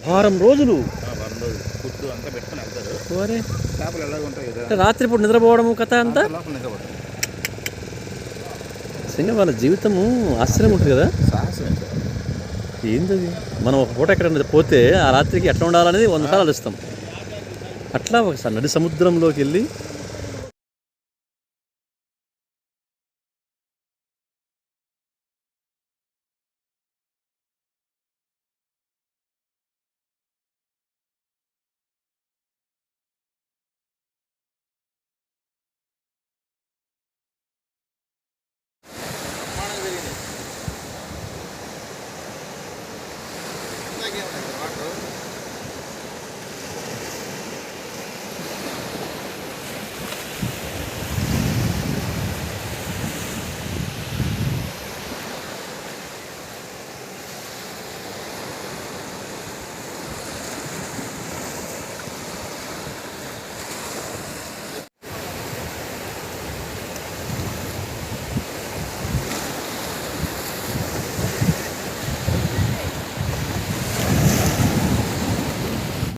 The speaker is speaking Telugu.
వారం రోజులు వారం రోజులు ఫుడ్ అంతా పెట్టుకుని వెళ్తారు. ఓరే చేపలు ఎలాగ ఉంటాయి కదా, అంటే రాత్రిపూట నిద్రపోవడము కథ అంతా లోపల నిద్రపోతారు. నిజంగా వాళ్ళ జీవితము ఆశ్చర్యం ఉంటుంది కదా. సాహసం సార్. ఏంటది, మనం ఒక పూట ఎక్కడ పోతే ఆ రాత్రికి ఎట్లా ఉండాలనేది 100 సార్లు ఆలోచిస్తాం. అట్లా ఒకసారి నడి సముద్రంలోకి వెళ్ళి